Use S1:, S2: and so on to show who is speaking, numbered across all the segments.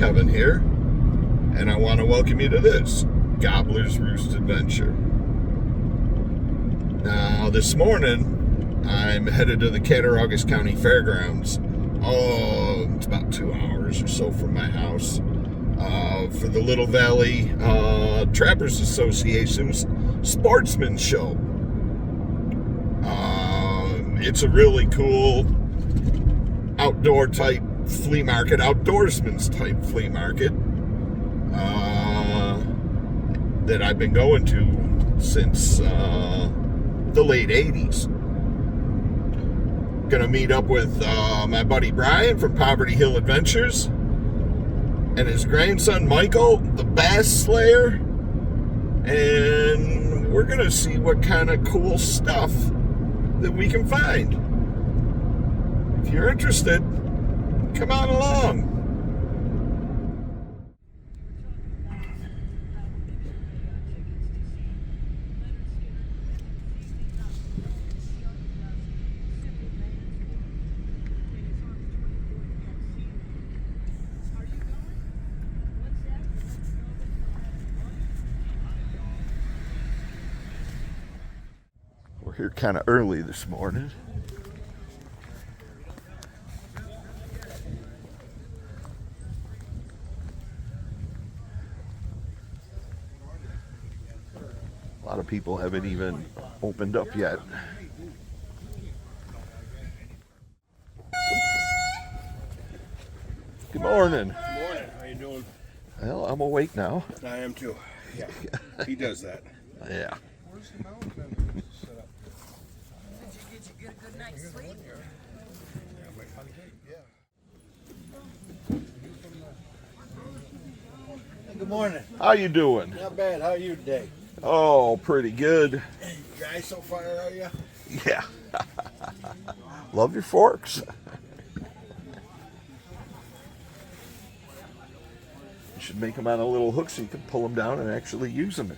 S1: Kevin here, and I want to welcome you to this Gobbler's Roost adventure. Now, this morning, I'm headed to the Cattaraugus County Fairgrounds. Oh, it's about 2 hours or so from my house for the Little Valley Trappers Association's Sportsman Show. It's a really cool outdoor type flea market, outdoorsman's type flea market that I've been going to since the late 80s. Gonna meet up with my buddy Brian from Poverty Hill Adventures and his grandson Michael, the bass slayer, and we're gonna see what kind of cool stuff that we can find. If you're interested, come on along. We're here kind of early this morning. A lot of people haven't even opened up yet. Good morning.
S2: Good morning. How you doing?
S1: Well, I'm awake now.
S2: I am too. Yeah. He does that.
S1: Yeah.
S3: Did you get a good night's sleep?
S4: Good morning.
S1: How you doing?
S4: Not bad. How are you today?
S1: Oh, pretty good.
S4: You guys so far, are you?
S1: Yeah. Love your forks. You should make them on a little hook so you can pull them down and actually use them.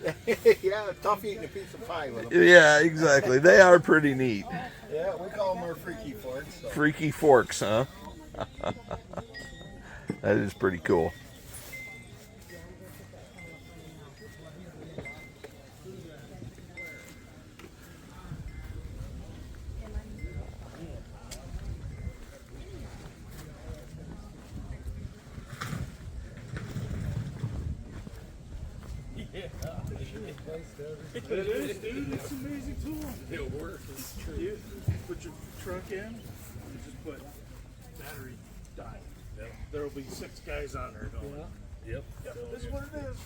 S4: Yeah, tough eating a piece of pie with them.
S1: Yeah, exactly. They are pretty neat.
S4: Yeah, we call them our freaky forks. So.
S1: Freaky forks, huh? That is pretty cool.
S5: It is, dude. It's an amazing tool. It'll work. It's true. You put your truck in, you just put battery die. Yep. There will be 6 guys on there going. Yep. This is what it is.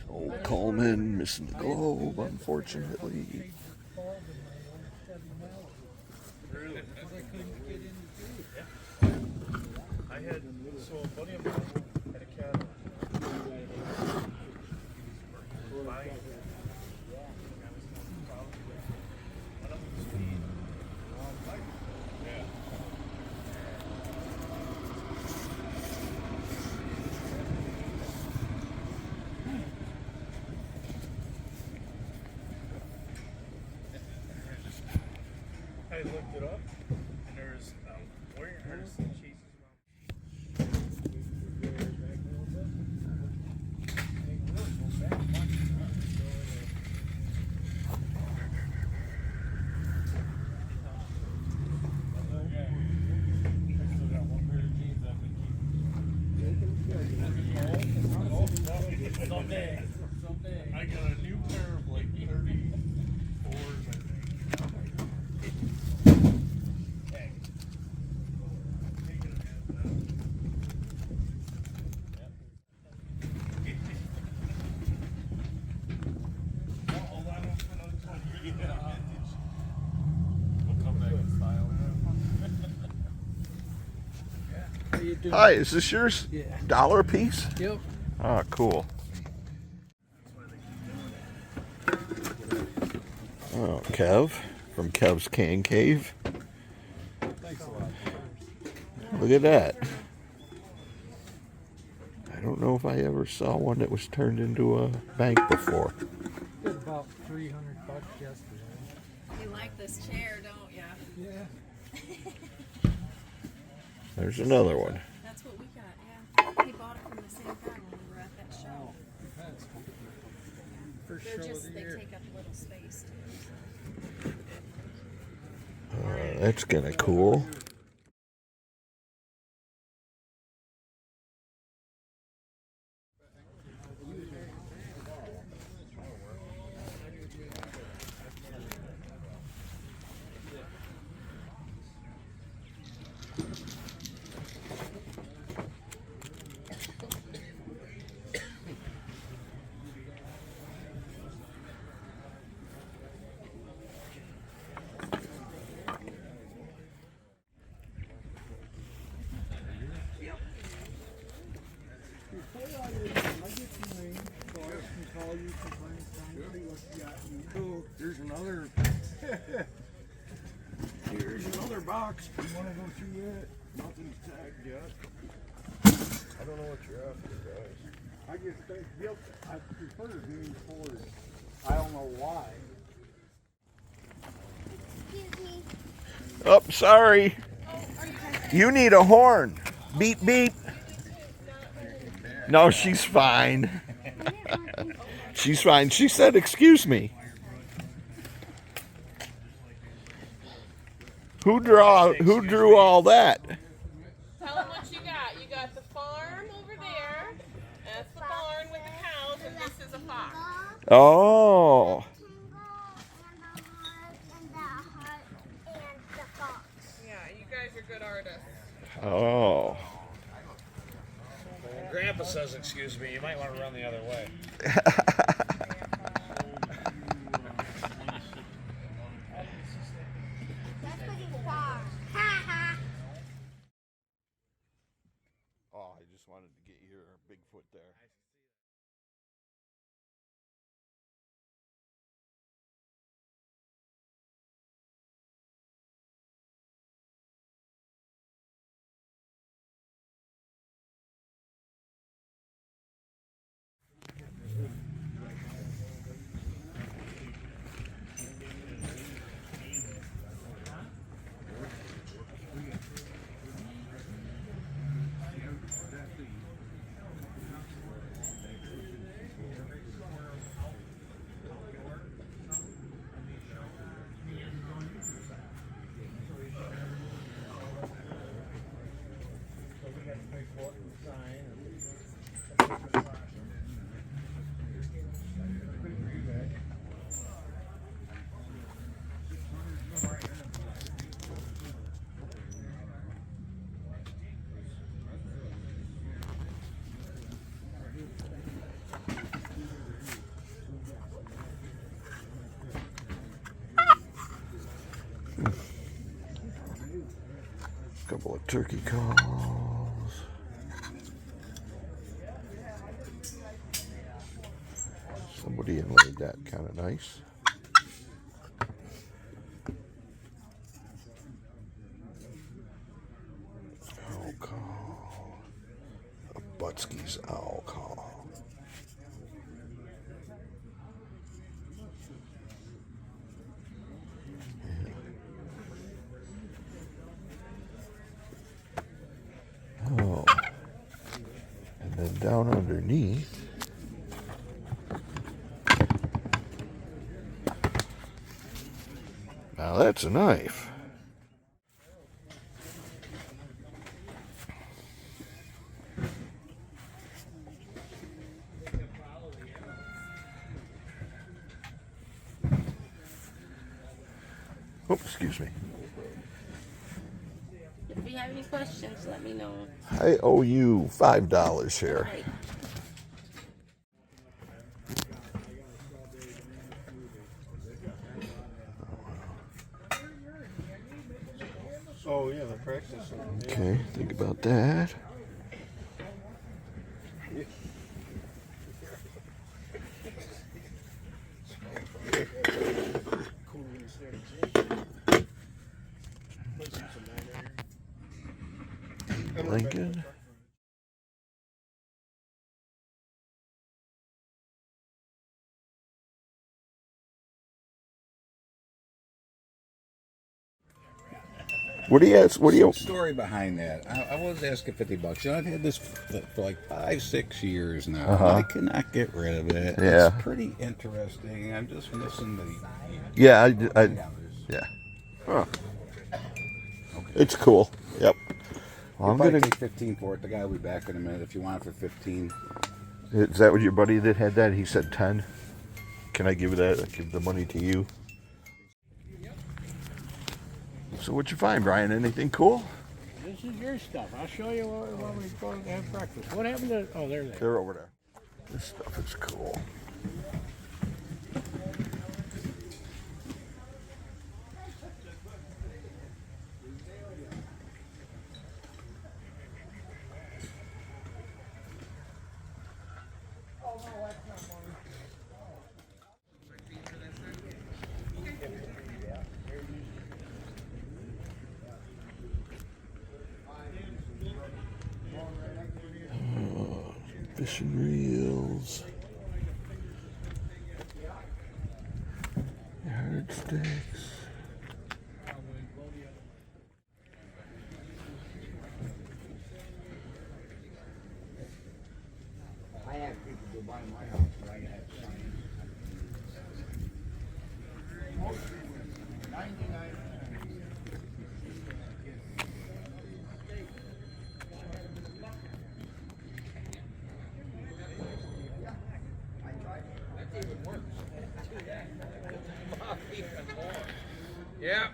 S1: Old Coleman missing the globe, unfortunately.
S5: Really? I had, so a buddy of mine had a cat. I looked it up, and there's a warrior harness that chases Someday. I got a new pair of like 34s, I think.
S1: Hi, is this yours?
S4: Yeah.
S1: $1 a piece?
S4: Yep.
S1: Ah, cool. Oh, Kev from Kev's Can Cave.
S4: Thanks a lot.
S1: Look at that. I don't know if I ever saw one that was turned into a bank before.
S4: Did about $300 yesterday.
S3: You like this chair, don't you?
S4: Yeah.
S1: There's another one.
S3: them the same time when we were at that show.
S4: That's cool. First
S3: They're
S4: show
S3: just,
S4: of the
S3: they
S4: year.
S3: take up a little space too.
S1: That's kind of cool.
S2: Here's another. Here's another box. You want to go through it? Nothing's tagged yet. I don't know what you're after, guys.
S4: I just think I prefer being forward. I don't know why.
S1: Oh, sorry. You need a horn. Beep, beep. No, she's fine. She's fine. She said, excuse me. Who drew all that?
S6: Tell them what you got. You got the farm over there. That's the barn with the cows, and this is a fox.
S1: Oh.
S6: Yeah, you guys are good artists.
S1: Oh.
S2: When Grandpa says, excuse me, you might want to run the other way.
S1: Oh, I just wanted to get your Bigfoot there. Couple of turkey calls. Somebody inlaid that kind of nice. Owl call. A Butsky's owl call. Oh, and then down underneath, now that's a knife. Oh, excuse me.
S6: If you have any questions, let me know.
S1: I owe you $5 here.
S6: Right.
S2: Oh, yeah, the practice.
S1: Okay, think about that. Lincoln. What do you ask? What do you?
S7: Story behind that. I was asking $50. You know, I've had this for like 5-6 years now. I cannot get rid of it.
S1: Yeah.
S7: It's pretty interesting. I'm just missing the.
S1: Yeah, yeah. Huh. It's cool. Yep. Well, I'm
S7: I'll
S1: gonna
S7: take 15 for it. The guy will be back in a minute if you want it for 15.
S1: Is that what your buddy that had that? He said 10. Can I give that? Give the money to you. So what'd you find, Brian? Anything cool?
S4: This is your stuff. I'll show you when we go to have breakfast. What happened to? Oh, there they are.
S1: They're over there. This stuff is cool. Fishing reels, yardsticks.
S7: I had people go by my house, but I had signs. 99.
S2: Yeah.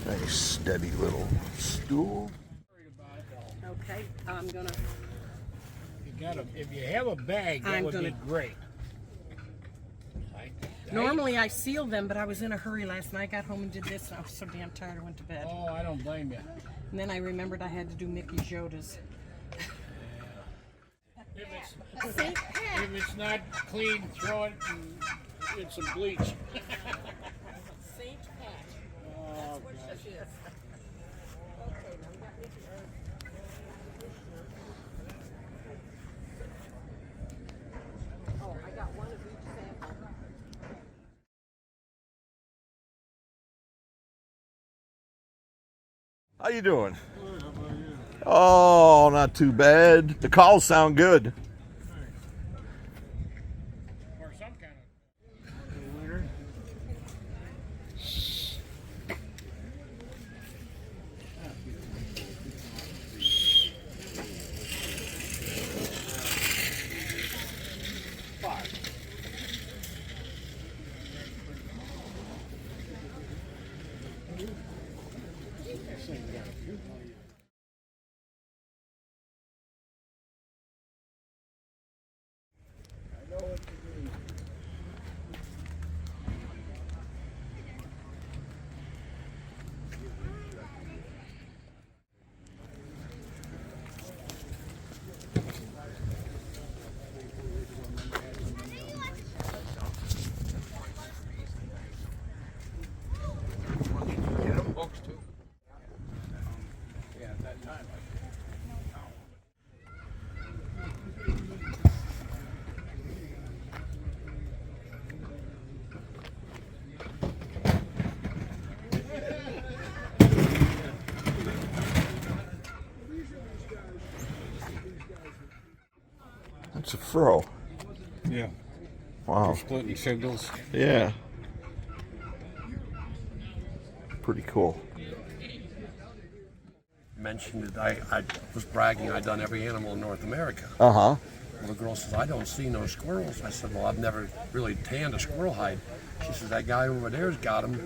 S1: Nice steady little stool.
S8: Okay, I'm gonna.
S4: If you have a bag, that would be great.
S8: Normally I seal them, but I was in a hurry last night. I got home and did this, and I was so damn tired I went to bed.
S4: Oh, I don't blame you.
S8: And then I remembered I had to do Mickey Joda's.
S4: If it's not clean, throw it in some bleach.
S8: Saint Pat.
S4: Oh,
S8: That's what she is. Oh, I got one of each sample.
S1: How you doing? Good, how about you? Oh, not too bad. The calls sound good.
S4: Or some kind of winter.
S1: It's a fro.
S2: Yeah.
S1: Wow.
S2: Splitting signals.
S1: Yeah. Pretty cool.
S9: Mentioned that I was bragging I'd done every animal in North America.
S1: Uh-huh.
S9: Well, the girl says, I don't see no squirrels. I said, well, I've never really tanned a squirrel hide. She says, that guy over there's got them.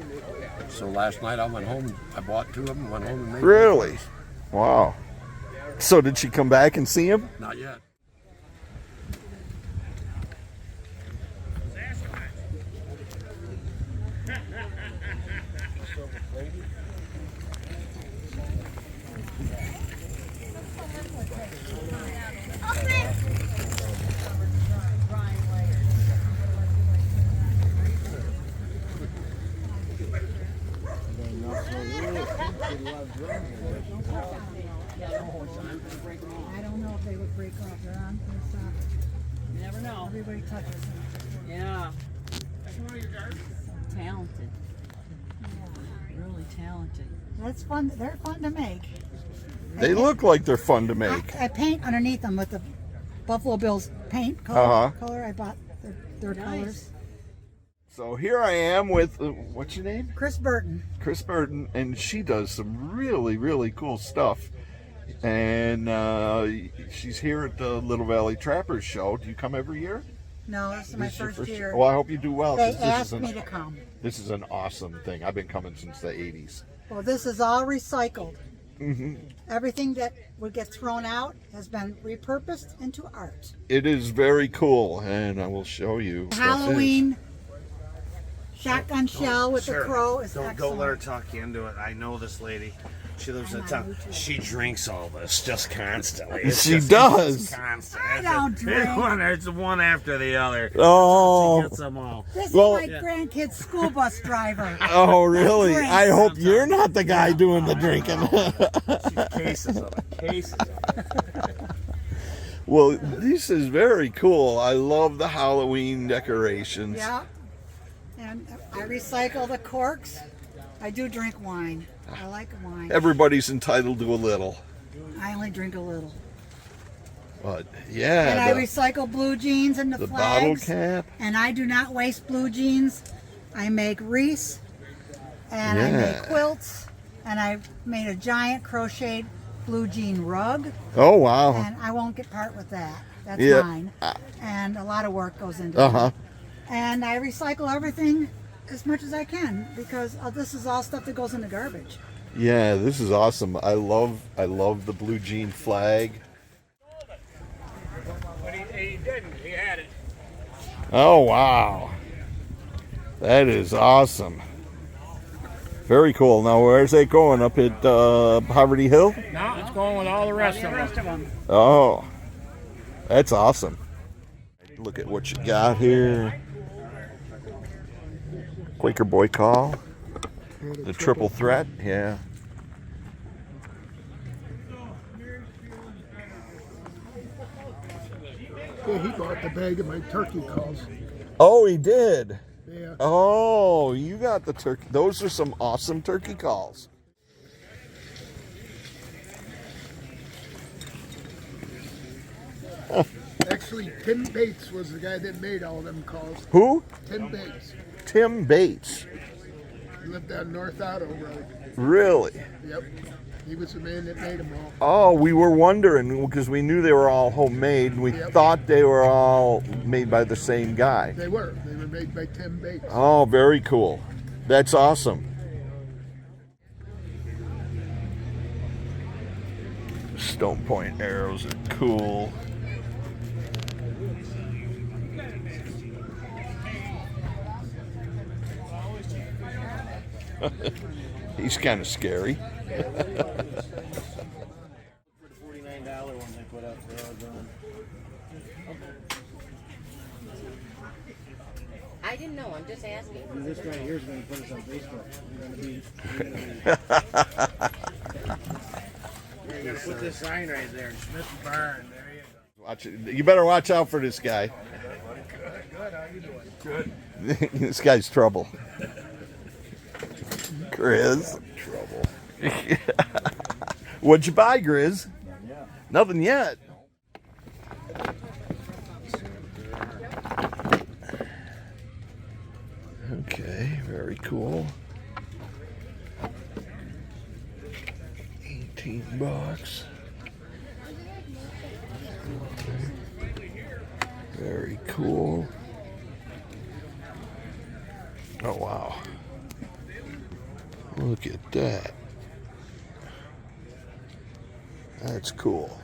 S9: So last night I went home, I bought 2 of them, went home and made
S1: Really? Wow. So did she come back and see him?
S9: Not yet.
S10: I don't know if they would break off. They're on their soft.
S11: You never know.
S10: Everybody touches them.
S11: Yeah. Talented. Really talented.
S10: That's fun. They're fun to make.
S1: They look like they're fun to make.
S10: I paint underneath them with the Buffalo Bills paint color.
S1: Uh-huh.
S10: I bought their colors.
S1: So here I am with, what's your name?
S10: Chris Burton.
S1: Chris Burton, and she does some really, really cool stuff. And she's here at the Little Valley Trappers Show. Do you come every year?
S10: No, this is my first year.
S1: Well, I hope you do well.
S10: They asked me to come.
S1: This is an awesome thing. I've been coming since the 80s.
S10: Well, this is all recycled.
S1: Mm-hmm.
S10: Everything that would get thrown out has been repurposed into art.
S1: It is very cool, and I will show you.
S10: Halloween shotgun shell with the crow is excellent.
S2: Don't let her talk you into it. I know this lady. She lives in town. She drinks all this just constantly.
S1: She does.
S2: Constant.
S10: I don't drink.
S2: It's one after the other.
S1: Oh.
S2: She gets them all.
S10: This is my grandkid's school bus driver.
S1: Oh, really? I hope you're not the guy doing the drinking.
S2: Cases of it. Cases of it.
S1: Well, this is very cool. I love the Halloween decorations.
S10: Yeah. And I recycle the corks. I do drink wine. I like wine.
S1: Everybody's entitled to a little.
S10: I only drink a little.
S1: But yeah.
S10: And I recycle blue jeans and the flags.
S1: Bottle cap.
S10: And I do not waste blue jeans. I make wreaths. And I make quilts. And I made a giant crocheted blue jean rug.
S1: Oh, wow.
S10: And I won't get part with that. That's
S1: Yeah.
S10: mine. And a lot of work goes into it. And I recycle everything as much as I can because this is all stuff that goes in the garbage.
S1: Yeah, this is awesome. I love the blue jean flag.
S4: But he didn't. He had it.
S1: Oh, wow. That is awesome. Very cool. Now, where's that going? Up at Poverty Hill?
S4: No, it's going with all the rest of them.
S1: Oh, that's awesome. Look at what you got here. Quaker Boy Call. The triple threat, yeah.
S12: Yeah, he bought the bag of my turkey calls.
S1: Oh, he did?
S12: Yeah.
S1: Oh, you got the turkey. Those are some awesome turkey calls.
S12: Actually, Tim Bates was the guy that made all them calls.
S1: Who?
S12: Tim Bates.
S1: Tim Bates.
S12: He lived on North Auto Road.
S1: Really?
S12: Yep. He was the man that made them all.
S1: Oh, we were wondering because we knew they were all homemade. And we thought they were all made by the same guy.
S12: They were. They were made by Tim Bates.
S1: Oh, very cool. That's awesome. Stone point arrows are cool. He's kind of scary.
S2: For the $49 one they put up, they're all gone.
S11: I didn't know. I'm just asking.
S2: This right here is going to put us on Facebook. You're going to put this sign right there, Smith Barn. There you go.
S1: Watch it. You better watch out for this guy.
S2: Good. How you doing? Good.
S1: This guy's trouble. Grizz.
S2: Trouble.
S1: What'd you buy, Grizz? Nothing yet. Okay, very cool. $18. Very cool. Oh, wow. Look at that. That's cool.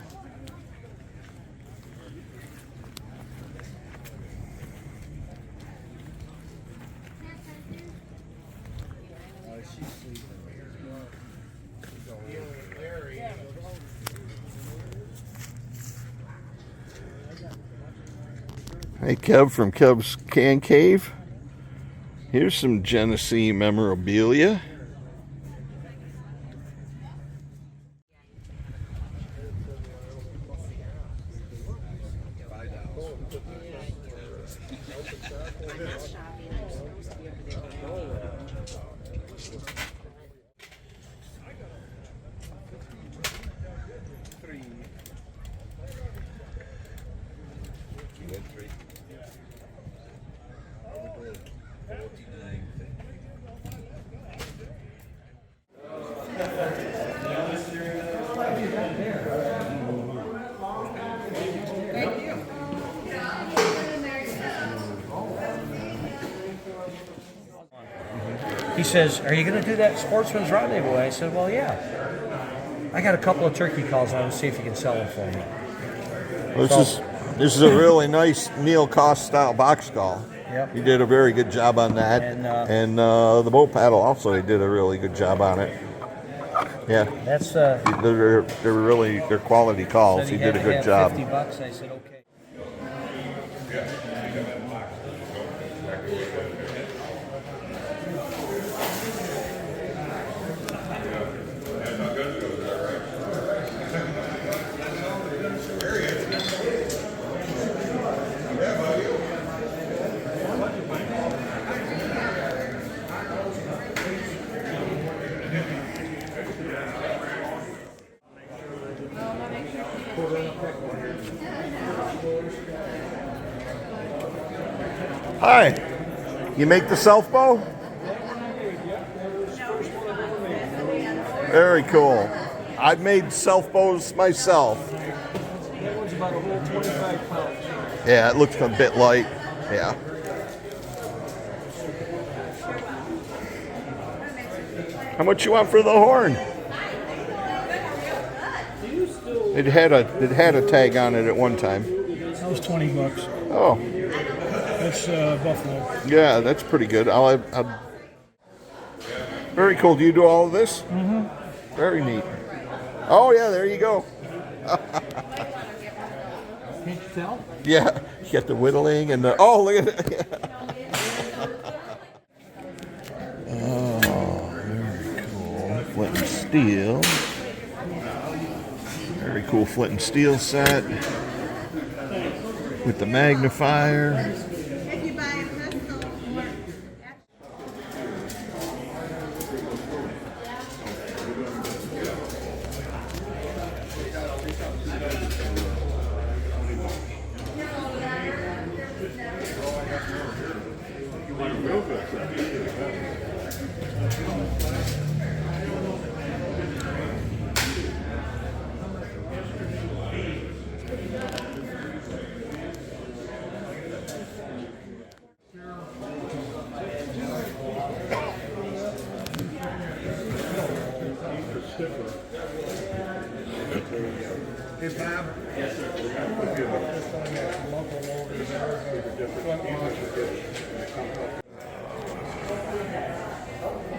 S1: Hey, Kev from Kev's Can Cave. Here's some Genesee memorabilia.
S3: I'm not shopping. I'm supposed to be over there.
S13: He says, "Are you going to do that Sportsman's Rendezvous?" I said, "Well, yeah. I got a couple of turkey calls on to see if you can sell them for me."
S1: Well, this is a really nice Neil Koss style box call.
S13: Yep.
S1: He did a very good job on that, and the boat paddle also he did a really good job on it. Yeah,
S13: That's
S1: they're quality calls. He did a good job.
S13: $50. I said, "Okay."
S1: Hi, you make the self bow? Very cool. I've made self bows myself.
S2: That one's about a whole 25 pounds.
S1: Yeah, it looks a bit light. Yeah. How much you want for the horn? It had a tag on it at one time.
S2: That was $20.
S1: Oh.
S2: That's buffalo.
S1: Yeah, that's pretty good. I'll very cool. Do you do all of this?
S2: Mm-hmm.
S1: Very neat. Oh yeah, there you go.
S2: Can't you tell?
S1: Yeah, you got the whittling and the. Oh, look at it. Oh, very cool. Flint and steel. Very cool flint and steel set with the magnifier.
S2: Hey, Bob. Yes, sir.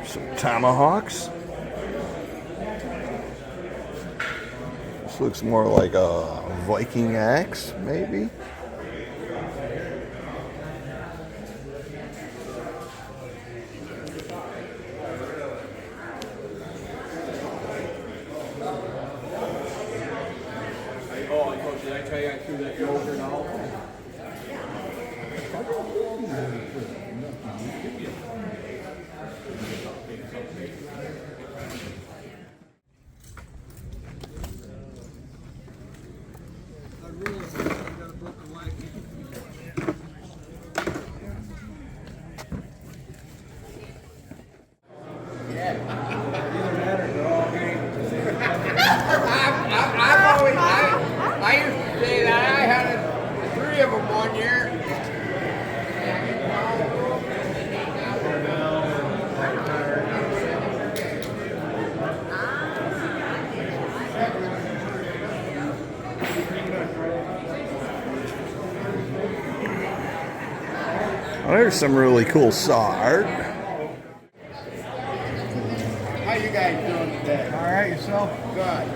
S1: Some tomahawks. This looks more like a Viking axe, maybe.
S2: Did I tell you I threw that yogurt out?
S4: I used to say that. I had three of them one year.
S1: Oh, there's some really cool saw art.
S4: How you guys doing today?
S2: All right, yourself?
S4: Good.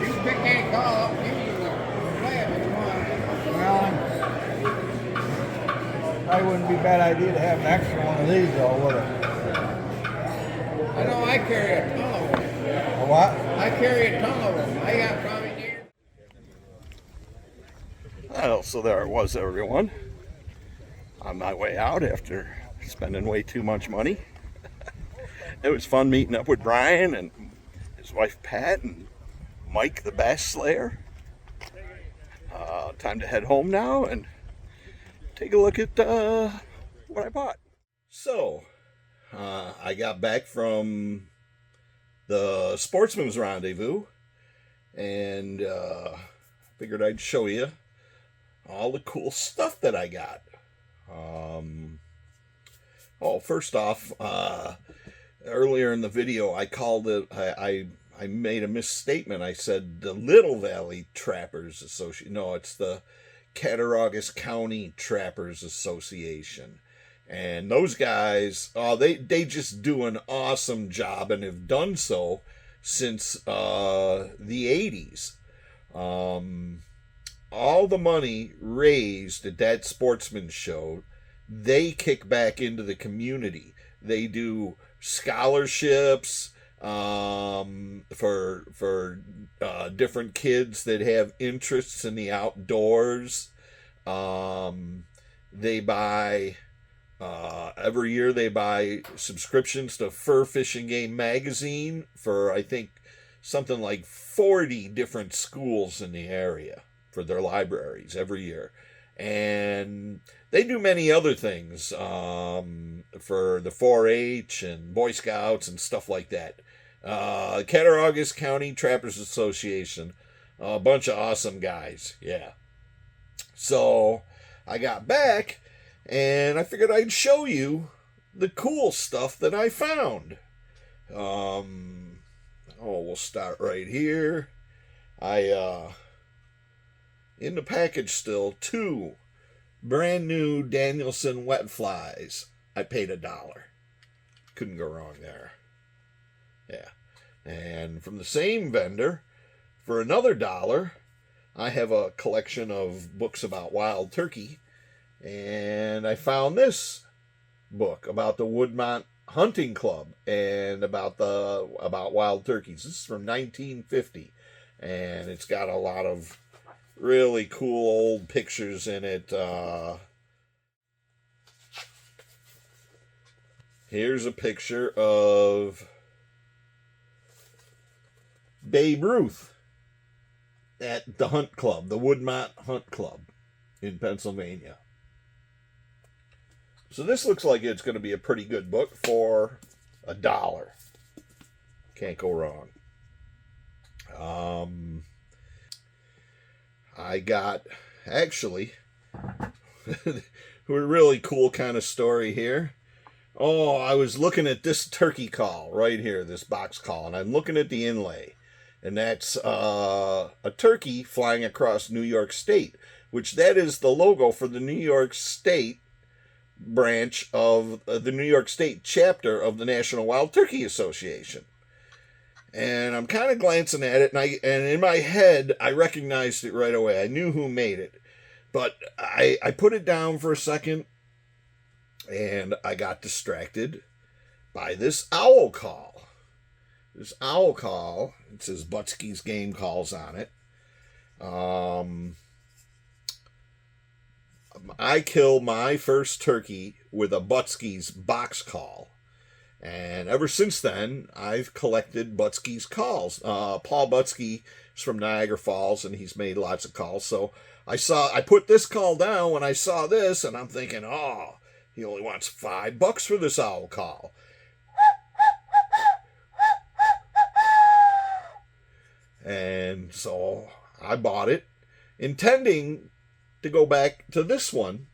S4: You pick any call up, you can play it if you want.
S2: Well, probably wouldn't be a bad idea to have an extra one of these, though, would it?
S4: I know I carry a ton of them.
S2: A what?
S4: I carry a ton of them. I got probably here.
S1: Well, so there it was, everyone. On my way out after spending way too much money. It was fun meeting up with Brian and his wife Pat and Mike the Bass Slayer. Time to head home now and take a look at what I bought. So, I got back from the Sportsman's Rendezvous and figured I'd show you all the cool stuff that I got. First off, earlier in the video, I called it, I made a misstatement. I said the Little Valley Trappers Association. No, it's the Cattaraugus County Trappers Association. And those guys, they just do an awesome job and have done so since the 80s. All the money raised at that sportsman show, they kick back into the community. They do scholarships for different kids that have interests in the outdoors. They buy every year they buy subscriptions to Fur Fishing Game magazine for, I think, something like 40 different schools in the area for their libraries every year. And they do many other things for the 4-H and Boy Scouts and stuff like that. Cattaraugus County Trappers Association, a bunch of awesome guys, yeah. So I got back and I figured I'd show you the cool stuff that I found. We'll start right here. In the package still, 2 brand new Danielson wet flies. I paid $1. Couldn't go wrong there. Yeah. And from the same vendor, for another $1, I have a collection of books about wild turkey. And I found this book about the Woodmont Hunting Club and about wild turkeys. This is from 1950. And it's got a lot of really cool old pictures in it. Here's a picture of Babe Ruth at the Hunt Club, the Woodmont Hunt Club in Pennsylvania. So this looks like it's going to be a pretty good book for $1. Can't go wrong. I got, actually, a really cool kind of story here. I was looking at this turkey call right here, this box call, and I'm looking at the inlay. And that's a turkey flying across New York State, which that is the logo for the New York State branch of the New York State chapter of the National Wild Turkey Association. And I'm kind of glancing at it, and in my head, I recognized it right away. I knew who made it. But I put it down for a second, and I got distracted by this owl call. This owl call, it says Butsky's Game Calls on it. I killed my first turkey with a Butsky's box call. And ever since then, I've collected Butsky's calls. Paul Butsky is from Niagara Falls, and he's made lots of calls. So I put this call down when I saw this, and I'm thinking, he only wants $5 for this owl call. And so I bought it, intending to go back to this one,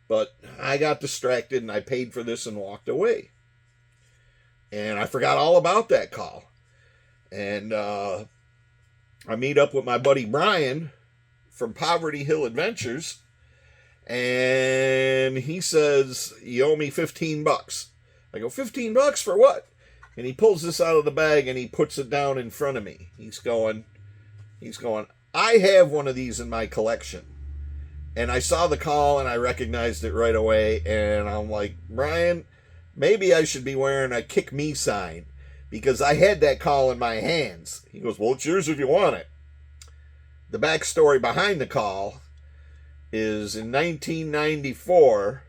S1: but I got distracted and I paid for this and walked away. And I forgot all about that call. And I meet up with my buddy Brian from Poverty Hill Adventures, and he says, "You owe me $15. I go, $15 for what? And he pulls this out of the bag and he puts it down in front of me. He's going, I have one of these in my collection. And I saw the call and I recognized it right away. And I'm like, Brian, maybe I should be wearing a kick me sign because I had that call in my hands. He goes, well, it's yours if you want it. The backstory behind the call is in 1994,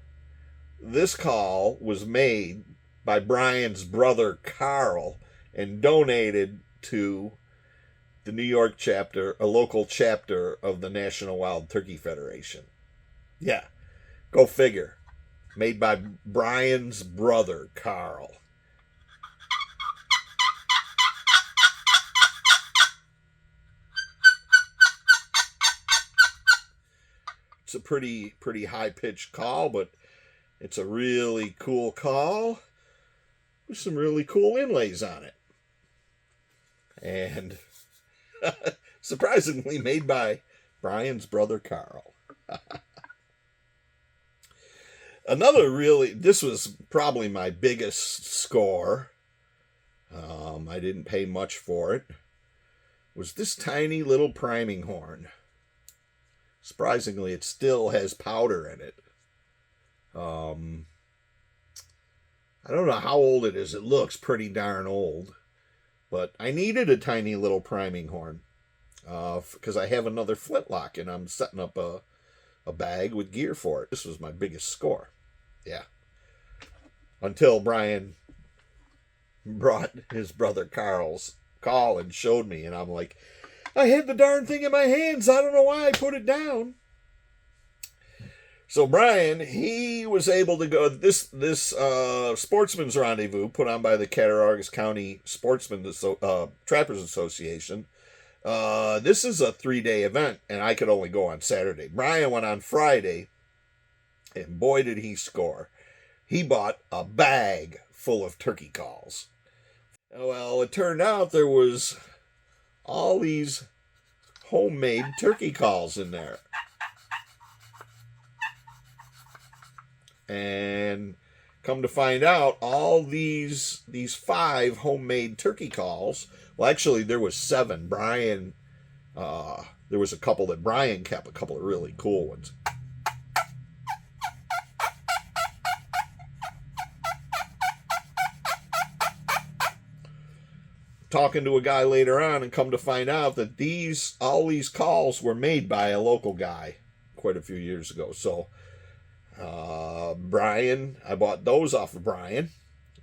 S1: this call was made by Brian's brother Carl and donated to the New York chapter, a local chapter of the National Wild Turkey Federation. Yeah, go figure. Made by Brian's brother Carl. It's a pretty high-pitched call, but it's a really cool call with some really cool inlays on it. And surprisingly made by Brian's brother Carl. This was probably my biggest score. I didn't pay much for it. Was this tiny little priming horn. Surprisingly, it still has powder in it. I don't know how old it is. It looks pretty darn old. But I needed a tiny little priming horn because I have another flintlock and I'm setting up a bag with gear for it. This was my biggest score. Yeah. Until Brian brought his brother Carl's call and showed me, and I'm like, I had the darn thing in my hands. I don't know why I put it down. So Brian, he was able to go this sportsman's rendezvous put on by the Cattaraugus County Trappers Association. This is a 3-day event, and I could only go on Saturday. Brian went on Friday, and boy did he score. He bought a bag full of turkey calls. Well, it turned out there was all these homemade turkey calls in there. And come to find out, all these 5 homemade turkey calls, well, actually, there was 7. Brian, there was a couple that Brian kept, a couple of really cool ones. Talking to a guy later on and come to find out that all these calls were made by a local guy quite a few years ago. So Brian, I bought those off of Brian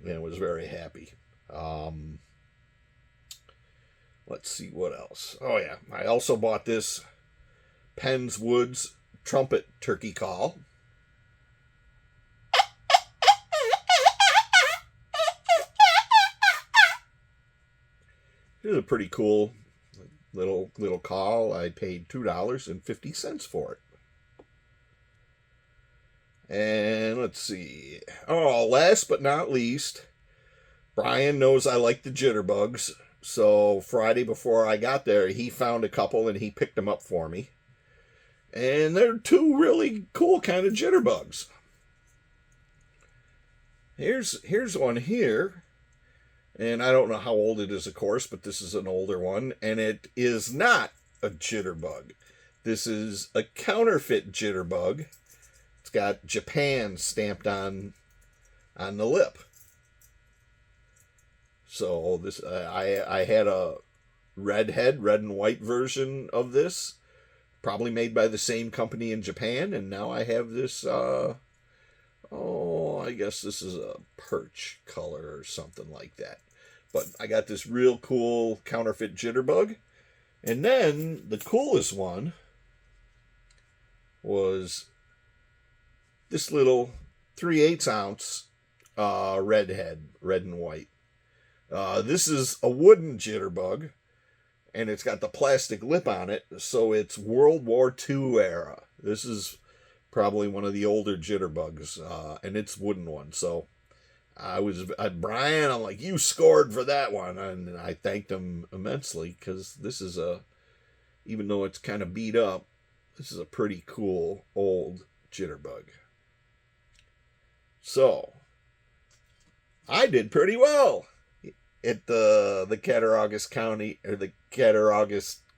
S1: and was very happy. Let's see what else. Oh yeah, I also bought this Penn's Woods trumpet turkey call. This is a pretty cool little call. I paid $2.50 for it. And let's see. Oh, last but not least, Brian knows I like the jitterbugs. So Friday before I got there, he found a couple and he picked them up for me. And they're 2 really cool kind of jitterbugs. Here's one here. And I don't know how old it is, of course, but this is an older one. And it is not a jitterbug. This is a counterfeit jitterbug. It's got Japan stamped on the lip. So this I had a red and white version of this, probably made by the same company in Japan, and now I have this I guess this is a perch color or something like that. But I got this real cool counterfeit jitterbug. And then the coolest one was this little 3/8 ounce redhead, red and white. This is a wooden jitterbug, and it's got the plastic lip on it, so it's World War II era. This is probably one of the older jitterbugs, and it's wooden one. So Brian, I'm like, you scored for that one, and I thanked him immensely because this is even though it's kind of beat up, this is a pretty cool old jitterbug. So I did pretty well at the Cattaraugus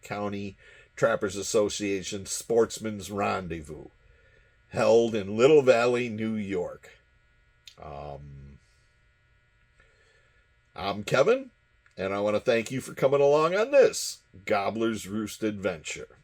S1: County Trappers Association Sportsman's Rendezvous, held in Little Valley, New York. I'm Kevin, and I want to thank you for coming along on this Gobbler's Roost adventure.